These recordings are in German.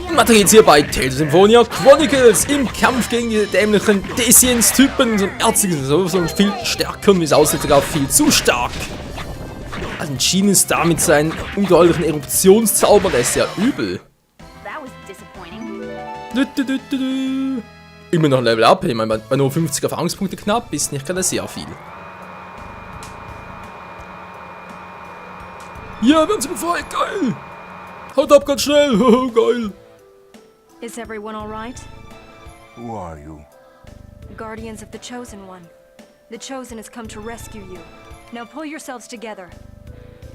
Und weiter geht's hier bei Tales of Symphonia Chronicles im Kampf gegen die dämlichen Defiance-Typen. So ein Ärztiges, so viel stärker und wie es aussieht, sogar viel zu stark. Also Jean ist da mit seinen ungeheuerlichen Eruptionszauber, der ist ja übel. Immer noch Level Up, ich meine, bei nur 50 Erfahrungspunkte knapp ist nicht gerade sehr viel. Ja, wir haben sie befreit, geil! Haut ab ganz schnell, geil! Is everyone alright? Who are you? Guardians of the Chosen One. The Chosen has come to rescue you. Now pull yourselves together.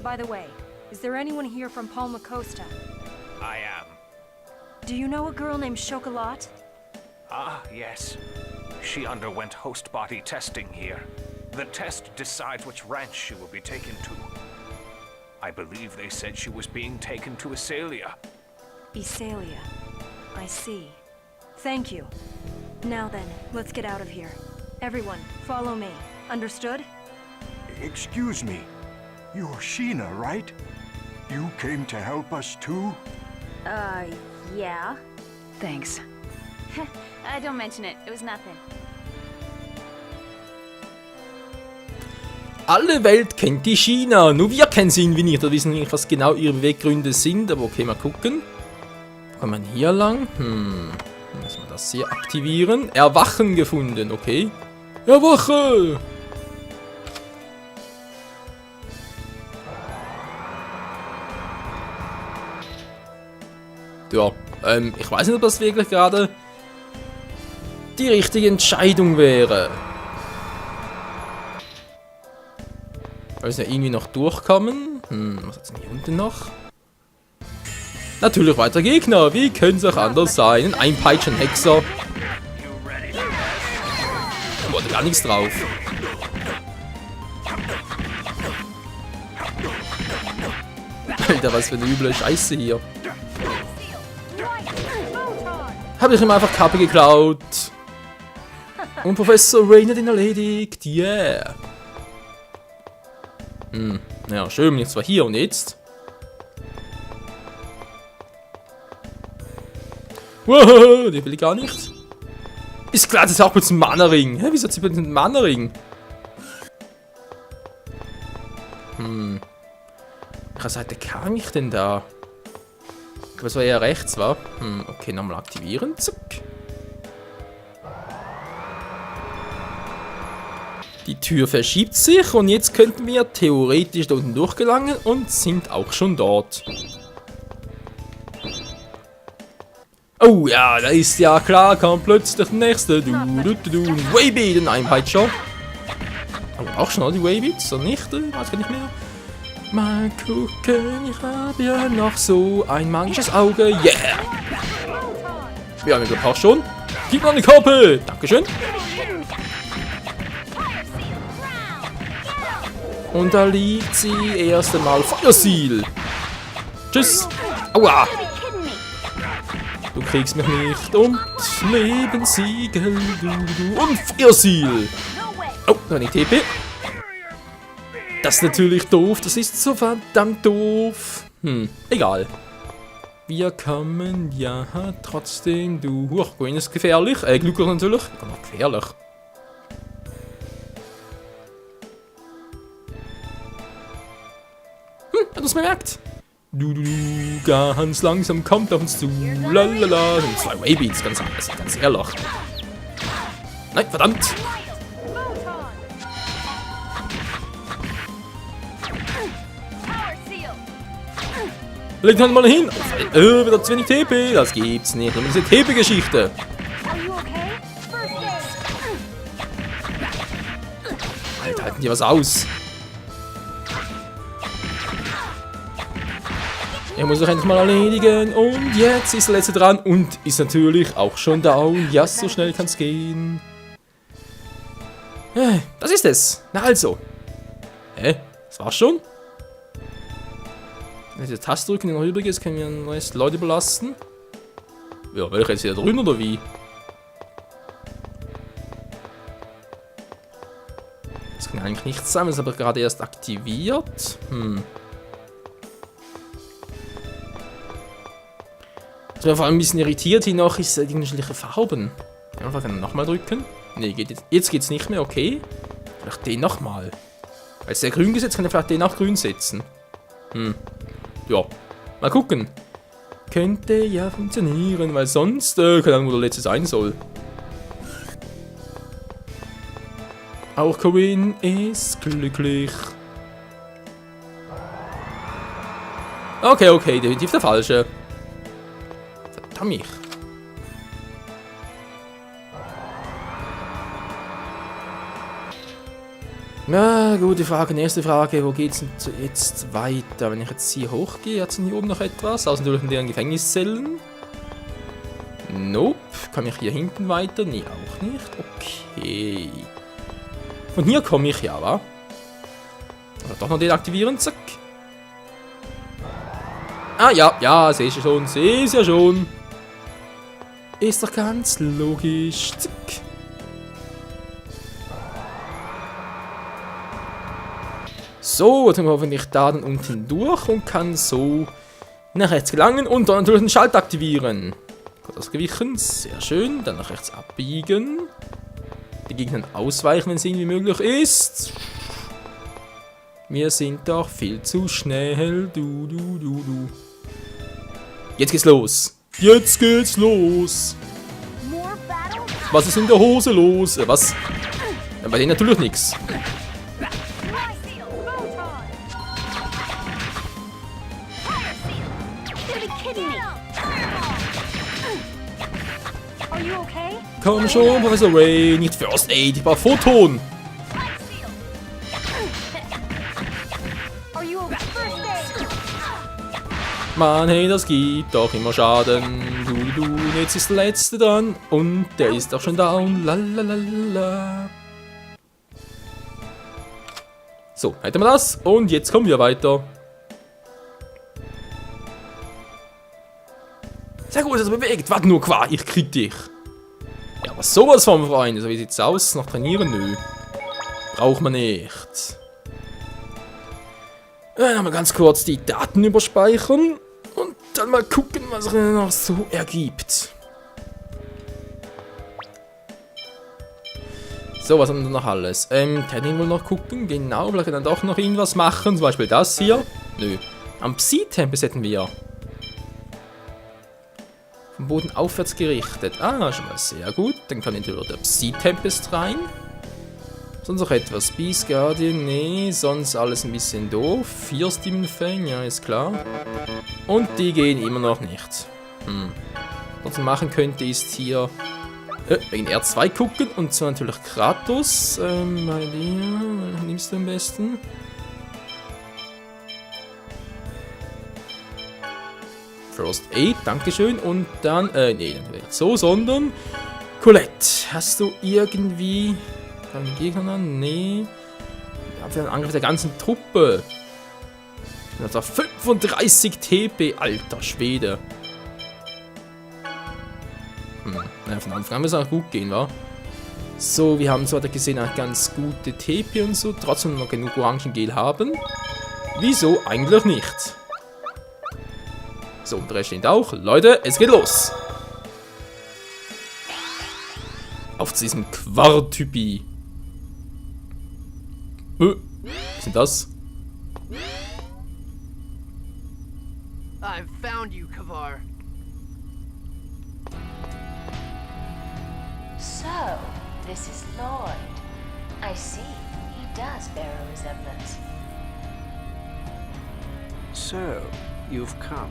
By the way, is there anyone here from Palma Costa? I am. Do you know a girl named Chocolat? Ah, yes. She underwent host body testing here. The test decides which ranch she will be taken to. I believe they said she was being taken to Isalia. Isalia. I see. Thank you. Now then, let's get out of here. Everyone, follow me. Understood? Excuse me. You're Sheena, right? You came to help us too? Yeah. Thanks. Don't mention it. It was nothing. Alle Welt kennt die China, nur wir kennen sie irgendwie nicht. Wir wissen nicht, was genau ihre Beweggründe sind, aber okay, mal gucken. Kann man hier lang? Muss man das hier aktivieren? Erwachen gefunden, okay. Erwache! Ja, ich weiß nicht, ob das wirklich gerade die richtige Entscheidung wäre. Weil wir ja irgendwie noch durchkommen. Was hat's denn hier unten noch? Natürlich weiter Gegner. Wie könnte es auch anders sein? Ein Peitschenhexer. Da wurde gar nichts drauf. Alter, was für eine üble Scheiße hier. Habe ich ihm einfach Kappe geklaut. Und Professor Rain hat ihn erledigt. Yeah. Ja, schön, jetzt war hier und jetzt. Wow, die will ich gar nicht. Ist klar, das ist auch mit dem Mana-Ring. Hä, wieso hat sie mit dem Mana-Ring? Welcher Seite kam ich denn da? Ich glaube, es war ja rechts, wa? Okay, nochmal aktivieren. Zack. Die Tür verschiebt sich und jetzt könnten wir theoretisch da unten durchgelangen und sind auch schon dort. Oh ja, da ist ja klar, kommt plötzlich der nächste. Waybeat, den Einpeitscher. Aber auch schon die Waybeats, oder nicht? Weiß gar nicht mehr. Mal gucken, ich habe ja noch so ein magisches Auge. Yeah! Wir haben ja auch schon. Gib mir eine Kappe! Dankeschön. Und da liegt sie erst einmal Feuersiel. Tschüss. Aua. Du kriegst mich nicht. Und Lebenssiegel. Und Feuersiel. Oh, da war nicht TP. Das ist natürlich doof. Das ist so verdammt doof. Egal. Wir kommen ja trotzdem. Grün ist gefährlich. Glücklich natürlich. Aber gefährlich. Hat uns bemerkt. Ganz langsam kommt auf uns zu. Lalala. Das sind 2 Waybeats, ganz ehrlich. Nein, verdammt. Legt halt mal hin. Wieder zu wenig TP. Das gibt's nicht. Und diese TP-Geschichte. Alter, halten die was aus. Er muss doch endlich mal erledigen. Und jetzt ist der letzte dran. Und ist natürlich auch schon down. Ja, so schnell kann's gehen. Das ist es. Na also. Hä? Das war's schon? Wenn ich die Taste drücken, die noch übrig ist, können wir ein neues Leute belasten. Ja, will ich jetzt wieder drüben oder wie? Das kann eigentlich nichts sein, das ist aber gerade erst aktiviert. Was mich vor allem ein bisschen irritiert hier noch ist die unterschiedlichen Farben. Einfach nochmal drücken. Ne, jetzt geht's nicht mehr, okay. Vielleicht den nochmal. Weil es der grün gesetzt, kann er vielleicht den auch grün setzen. Ja. Mal gucken. Könnte ja funktionieren, weil sonst, keine Ahnung, wo der letzte sein soll. Auch Corinne ist glücklich. Okay, definitiv der falsche. Verdammt. Na, gute Frage. Nächste Frage. Wo geht's denn jetzt weiter? Wenn ich jetzt hier hochgehe, hat es hier oben noch etwas? Außer natürlich in deren Gefängniszellen. Nope. Kann ich hier hinten weiter? Nee, auch nicht. Okay. Von hier komme ich ja, wa? Oder doch noch deaktivieren. Zack. Ah, ja, sehe ich schon. Sehe ich ja schon. Ist doch ganz logisch. Zack. So, jetzt haben wir hoffentlich da dann unten durch und kann so nach rechts gelangen und dann natürlich den Schalter aktivieren. Kurz ausgewichen, sehr schön. Dann nach rechts abbiegen. Die Gegner ausweichen, wenn es irgendwie möglich ist. Wir sind doch viel zu schnell. Du. Jetzt geht's los. Jetzt geht's los. Was ist in der Hose los? Was? Ja, bei denen natürlich nichts. Komm schon, Professor Ray, nicht First Aid, ich brauche Photon. Mann, hey, das gibt doch immer Schaden. Du, jetzt ist der letzte dran. Und der ist auch schon down. Lalalala. So, hätten wir das. Und jetzt kommen wir weiter. Sehr gut, dass er bewegt. Warte nur, Qua, ich krieg dich. Ja, aber sowas vom Freund. So, wie sieht's aus? Noch trainieren? Nö. Braucht man nicht. Dann haben wir ganz kurz die Daten überspeichern. Und dann mal gucken, was er noch so ergibt. So, was haben wir noch alles? Tanning wohl noch gucken. Genau, vielleicht kann er doch noch irgendwas machen. Zum Beispiel das hier. Nö. Am Psi-Tempest hätten wir. Vom Boden aufwärts gerichtet. Ah, schon mal sehr gut. Dann kann natürlich der Psi-Tempest rein. Sonst noch etwas. Beast Guardian, nee, sonst alles ein bisschen doof. 4 Demon Fang, ja, ist klar. Und die gehen immer noch nicht. Was man machen könnte, ist hier wegen R2 gucken. Und zwar natürlich Kratos. Bei dir, nimmst du am besten. First Aid, dankeschön. Und dann, nee, nicht so, sondern Colette, hast du irgendwie einen Gegner an? Nee. Wir haben einen Angriff der ganzen Truppe. Das war 35 TP, alter Schwede. Naja, von Anfang an muss es auch gut gehen, wa? So, wir haben zwar gesehen, eine ganz gute TP und so, trotzdem noch genug Orangengel haben. Wieso eigentlich nicht? So, und der Rest steht auch. Leute, es geht los. Auf zu diesem Quartypi. Was ist denn das? I've found you, Kavar. So, this is Lloyd. I see. He does bear a resemblance. So, you've come.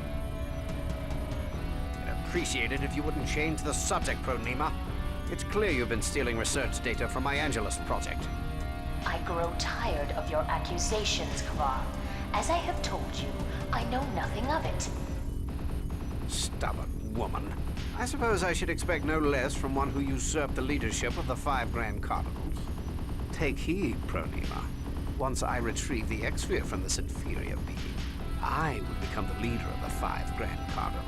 I'd appreciate it if you wouldn't change the subject, Pronema. It's clear you've been stealing research data from my Angelus project. I grow tired of your accusations, Kavar. As I have told you, I know nothing of it. Stubborn woman. I suppose I should expect no less from one who usurped the leadership of the 5 Grand Cardinals. Take heed, Pronema. Once I retrieve the X-Sphere from this inferior being, I will become the leader of the 5 Grand Cardinals.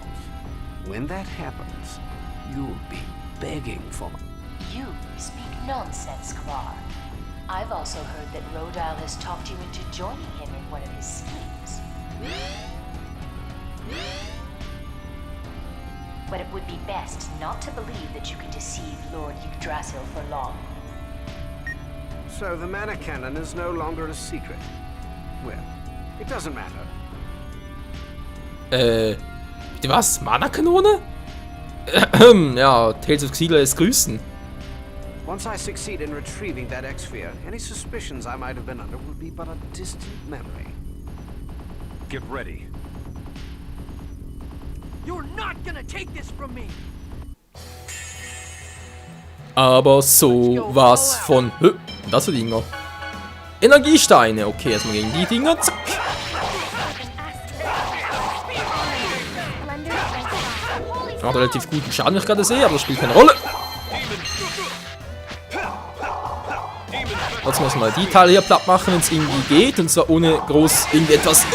When that happens, you'll be begging for me. You speak nonsense, Kavar. I've also heard that Rodile has talked you into joining him in one of his schemes. but it would be best not to believe that you can deceive Lord Yggdrasil for long. So the Mana Cannon is no longer a secret. Well, it doesn't matter. Bitte was? Mana-Kanone? Ja, Tales of Xillia ist grüßen. Once I succeed in retrieving that X-Sphere, any suspicions I might have been under will be but a distant memory. Get ready. You're not gonna take this from me! Aber so was von... Das sind Dinger. Energiesteine. Okay, erstmal gegen die Dinger. Zack. Macht relativ guten Schaden, wie ich gerade sehe, aber das spielt keine Rolle. Trotzdem erstmal die Teile hier platt machen, wenn es irgendwie geht. Und zwar ohne groß irgendetwas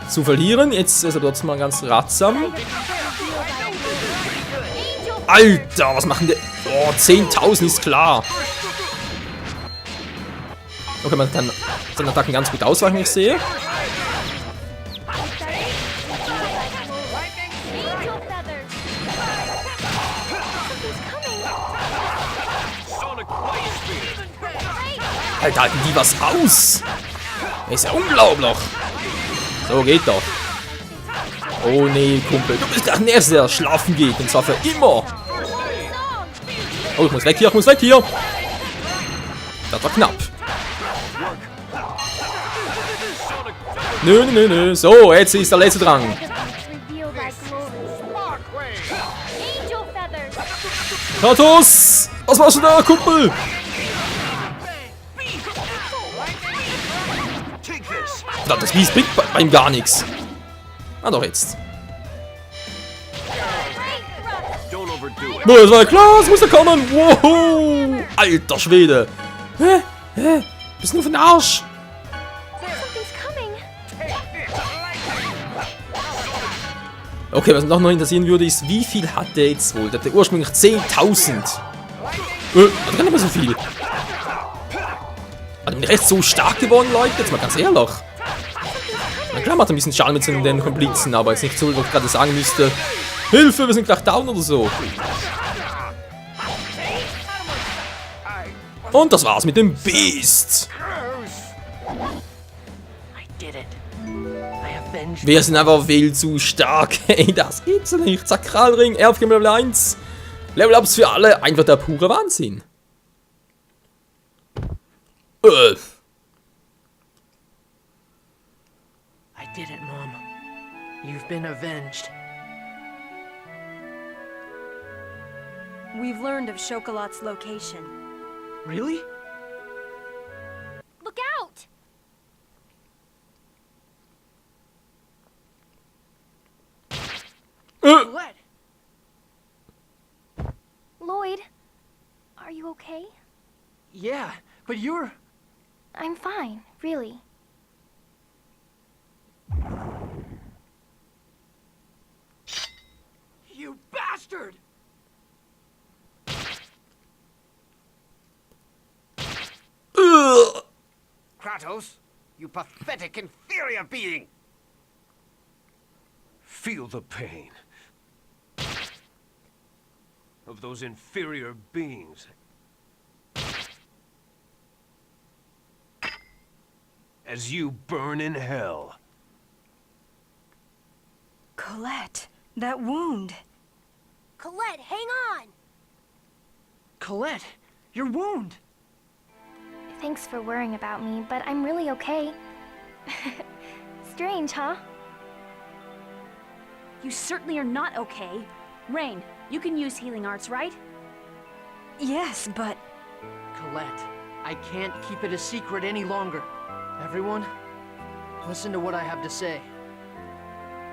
zu verlieren. Jetzt ist er trotzdem mal ganz ratsam. Alter, was machen die? Oh, 10.000 ist klar. Okay, man kann seine Attacken ganz gut ausweichen, wie ich sehe. Alter, halten die was aus? Das ist ja unglaublich. So, geht doch. Oh nee, Kumpel. Du bist der Nächste, der schlafen geht. Und zwar für immer. Oh, ich muss weg hier, ich muss weg hier. Das war knapp. Nö, nö, nö. So, jetzt ist der letzte Drang. Kratos! Was machst du da, Kumpel? Das Biest bringt bei ihm gar nichts. Ah, doch jetzt. Boah, das war ja klar, es muss ja kommen. Wow. Alter Schwede. Hä? Bist du nur für den Arsch? Okay, was mich noch interessieren würde, ist, wie viel hat der jetzt wohl? Der hatte ursprünglich 10.000. Hat gar nicht mehr so viel. Hat er echt so stark geworden, Leute? Jetzt mal ganz ehrlich. Na klar macht er ein bisschen Schaden mit den Komplizen, aber jetzt nicht so, wie ich gerade sagen müsste. Hilfe, wir sind gleich down oder so. Und das war's mit dem Beast. Wir sind einfach viel zu stark. Ey, das gibt's ja nicht. Sakralring, Erbgame Level 1. Level-Ups für alle. Einfach der pure Wahnsinn. I did it, Mom. You've been avenged. We've learned of Chocolatte's location. Really? Look out! What? Lloyd, are you okay? Yeah, but you're... I'm fine, really. You bastard! Kratos, you pathetic, inferior being! Feel the pain of those inferior beings. As you burn in hell. Colette, that wound. Colette, hang on! Colette, your wound! Thanks for worrying about me, but I'm really okay. Strange, huh? You certainly are not okay. Rain, you can use healing arts, right? Yes, but... Colette, I can't keep it a secret any longer. Everyone, listen to what I have to say.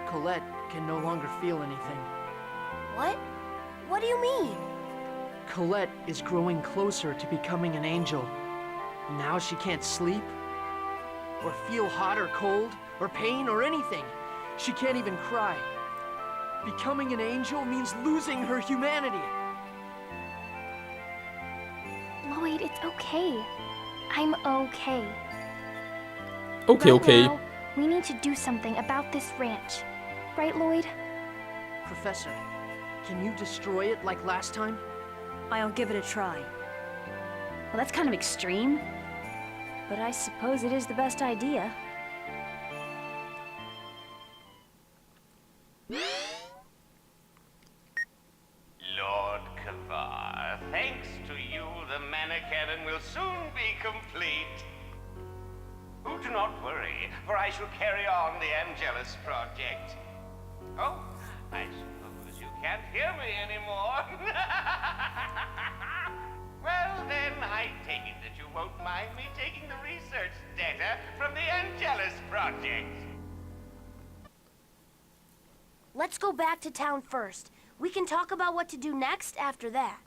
Colette can no longer feel anything. What? What do you mean? Colette is growing closer to becoming an angel. Now she can't sleep, or feel hot or cold, or pain or anything. She can't even cry. Becoming an angel means losing her humanity. Lloyd, it's okay. I'm okay. Okay, Right okay. now, we need to do something about this ranch. Right, Lloyd? Professor. Can you destroy it like last time? I'll give it a try. Well, that's kind of extreme. But I suppose it is the best idea. Lord Kavar, thanks to you, the Mannacanon will soon be complete. Oh, do not worry, for I shall carry on the Angelus project. Oh, I suppose you can't hear me anymore. Well, then, I take it that you won't mind me taking the research data from the Angelus project. Let's go back to town first. We can talk about what to do next after that.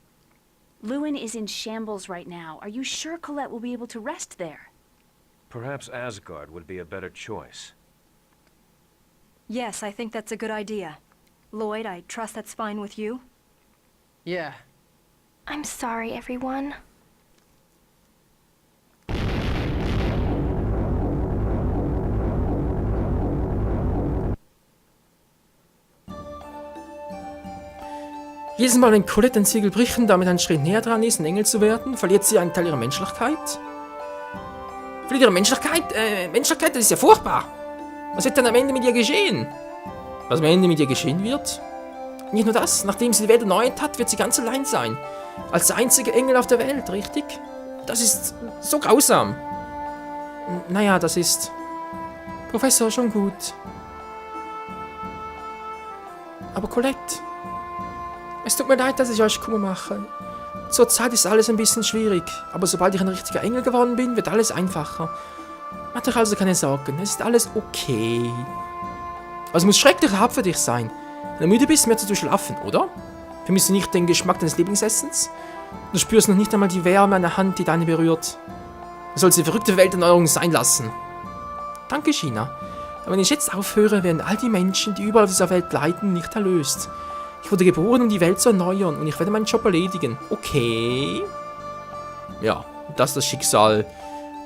Lewin is in shambles right now. Are you sure Colette will be able to rest there? Perhaps Asgard would be a better choice. Yes, I think that's a good idea. Lloyd, I trust that's fine with you? Yeah. I'm sorry, everyone. Jedes Mal, wenn Colette ein Siegel bricht und damit einen Schritt näher dran ist, ein Engel zu werden, verliert sie einen Teil ihrer Menschlichkeit. Verliert ihre Menschlichkeit? Menschlichkeit, das ist ja furchtbar. Was wird dann am Ende mit ihr geschehen? Was am Ende mit ihr geschehen wird? Nicht nur das, nachdem sie die Welt erneuert hat, wird sie ganz allein sein. Als der einzige Engel auf der Welt, richtig? Das ist so grausam. Naja, das ist... Professor, schon gut. Aber Colette... Es tut mir leid, dass ich euch Kummer mache. Zurzeit ist alles ein bisschen schwierig, aber sobald ich ein richtiger Engel geworden bin, wird alles einfacher. Macht euch also keine Sorgen, es ist alles okay. Aber es muss schrecklich hart für dich sein. Wenn du müde bist, mehr zu durchlaufen, oder? Vermisst du nicht den Geschmack deines Lieblingsessens? Du spürst noch nicht einmal die Wärme an der Hand, die deine berührt. Du sollst die verrückte Welterneuerung sein lassen. Danke, China. Aber wenn ich jetzt aufhöre, werden all die Menschen, die überall auf dieser Welt leiden, nicht erlöst. Ich wurde geboren, um die Welt zu erneuern und ich werde meinen Job erledigen. Okay. Ja, das ist das Schicksal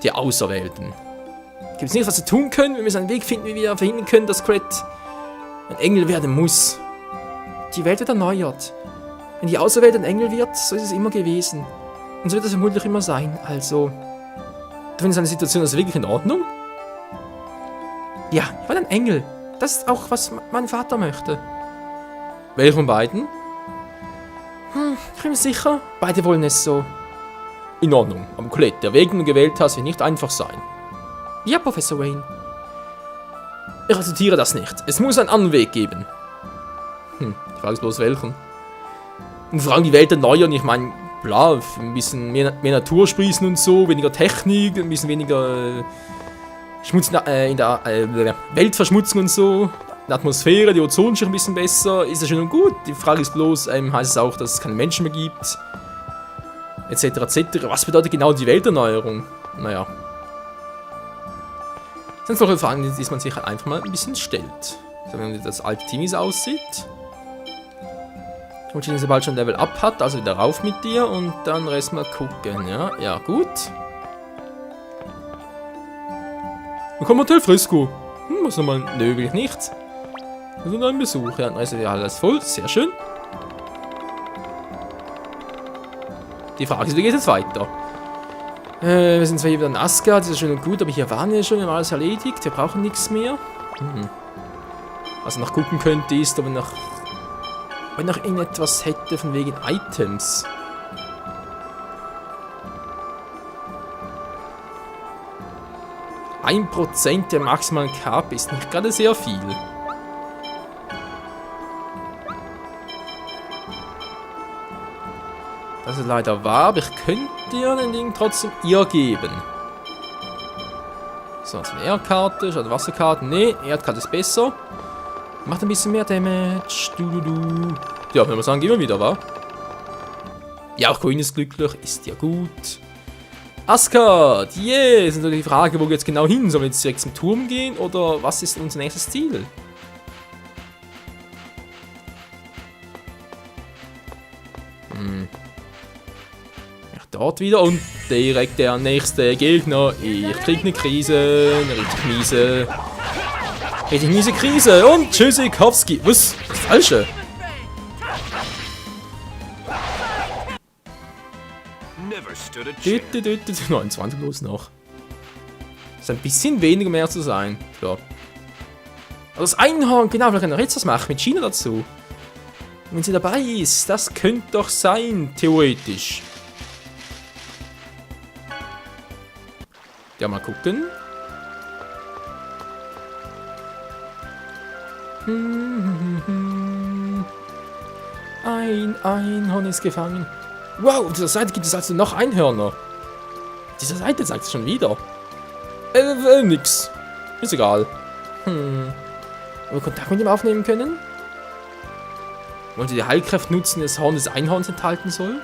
der Auserwählten. Gibt es nichts, was wir tun können? Wir müssen einen Weg finden, wie wir verhindern können, dass Colette ein Engel werden muss. Die Welt wird erneuert. Wenn die Auserwählte ein Engel wird, so ist es immer gewesen. Und so wird es vermutlich immer sein. Also, du findest eine Situation also wirklich in Ordnung? Ja, ich war ein Engel. Das ist auch, was mein Vater möchte. Welcher von beiden? Ich bin mir sicher, beide wollen es so. In Ordnung, aber Colette, der Weg, den du gewählt hast, wird nicht einfach sein. Ja, Professor Wayne. Ich akzeptiere das nicht. Es muss einen anderen Weg geben. Die Frage ist bloß welchen. Und vor allem die Welt erneuern, ich meine, klar, ein bisschen mehr Natur sprießen und so, weniger Technik, ein bisschen weniger Schmutz in der Weltverschmutzung und so. Die Atmosphäre, die Ozonschicht ein bisschen besser, ist ja schön und gut. Die Frage ist bloß, heißt es auch, dass es keine Menschen mehr gibt, etc. etc. Was bedeutet genau die Welterneuerung? Naja. Das sind solche Fragen, die man sich halt einfach mal ein bisschen stellt. Also wenn das alte Team so aussieht. Und wenn sobald schon Level Up hat, also wieder rauf mit dir und dann Rest mal gucken, ja? Ja, gut. Willkommen Hotel Frisco. Was nochmal? Nö, will ich nicht. Also noch ein Besuch, ja, dann ist ja alles voll, sehr schön. Die Frage ist, wie geht es jetzt weiter? Wir sind zwar hier wieder in Asgard, das ist schön und gut, aber hier waren wir schon, wir haben alles erledigt, wir brauchen nichts mehr. Was ich noch gucken könnte, ist, ob ich noch irgendetwas hätte von wegen Items. %1 der maximalen KP ist nicht gerade sehr viel. Das ist leider wahr, aber ich könnte dir den Ding trotzdem ihr geben. So, das ist eine Erdkarte, statt Wasserkarte. Ne, Erdkarte ist besser. Macht ein bisschen mehr Damage. Ja, wenn wir sagen, gehen wir wieder, wa? Ja, auch Coin ist glücklich, ist ja gut. Asgard, yeah! Ist natürlich die Frage, wo wir jetzt genau hin? Sollen wir jetzt direkt zum Turm gehen oder was ist unser nächstes Ziel? Dort wieder und direkt der nächste Gegner. Ich krieg eine Krise, eine richtig miese Krise und Tschüssikowski. Was? Das Falsche? never stood a chance. 29 los noch. Ist ein bisschen weniger, um mehr zu sein. Klar. Aber das Einhorn, genau, vielleicht kann er jetzt was machen mit China dazu. Wenn sie dabei ist, das könnte doch sein, theoretisch. Ja, mal gucken. Ein Einhorn ist gefangen. Wow, auf dieser Seite gibt es also noch Einhörner. Dieser Seite sagt es schon wieder. Nix. Ist egal. Haben wir Kontakt mit ihm aufnehmen können? Wollen Sie die Heilkraft nutzen, das Horn des Einhorns enthalten soll?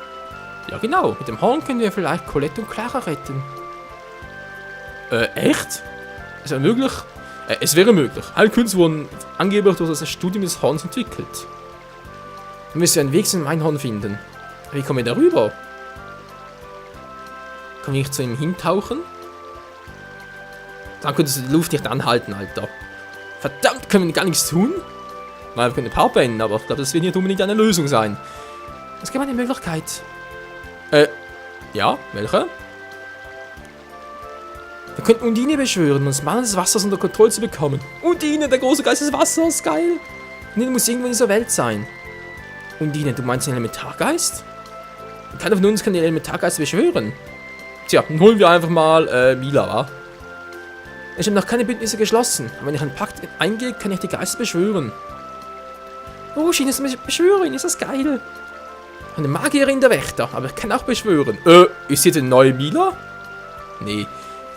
Ja genau, mit dem Horn können wir vielleicht Colette und Clara retten. Echt? Ist das möglich? Es wäre möglich. Heilkünste wurden angeblich durch das Studium des Horns entwickelt. Wir müssen einen Weg zu dem Einhorn finden. Wie kommen wir darüber? Kann ich zu ihm hintauchen? Dann könntest du die Luft nicht anhalten, Alter. Verdammt, können wir gar nichts tun? Nein, wir können ein paar beenden, aber ich glaube, das wird nicht unbedingt eine Lösung sein. Es gibt eine Möglichkeit. Ja, welche? Wir könnten Undine beschwören, um das Mana des Wassers unter Kontrolle zu bekommen. Undine, der große Geist des Wassers, geil. Undine muss irgendwo in dieser Welt sein. Undine, du meinst den Elementargeist? Keiner von uns kann den Elementargeist beschwören. Tja, dann holen wir einfach mal Mila, wa? Ich habe noch keine Bündnisse geschlossen, aber wenn ich einen Pakt eingehe, kann ich die Geister beschwören. Oh, China ist eine Beschwörerin, ist das geil. Eine Magierin der Wächter, aber ich kann auch beschwören. Ist hier die neue Mila? Nee.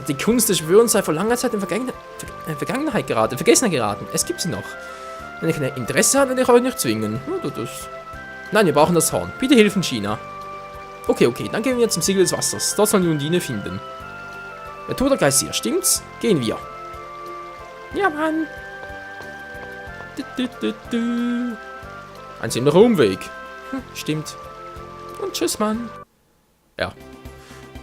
Die Kunst des Schwörens sei vor langer Zeit in Vergangenheit geraten, Vergessenheit geraten. Es gibt sie noch. Wenn ihr kein Interesse habt, werde ich euch nicht zwingen. Nein, wir brauchen das Horn. Bitte hilf in China. Okay, dann gehen wir zum Siegel des Wassers. Dort sollen wir Undine finden. Der Totergeist hier, stimmt's? Gehen wir. Ja, Mann. Ein ziemlicher Umweg. Stimmt. Und tschüss, Mann. Ja.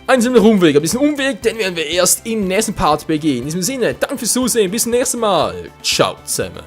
Ein ziemlicher Umweg, aber diesen Umweg, den werden wir erst im nächsten Part begehen. In diesem Sinne, danke fürs Zusehen, bis zum nächsten Mal. Ciao zusammen.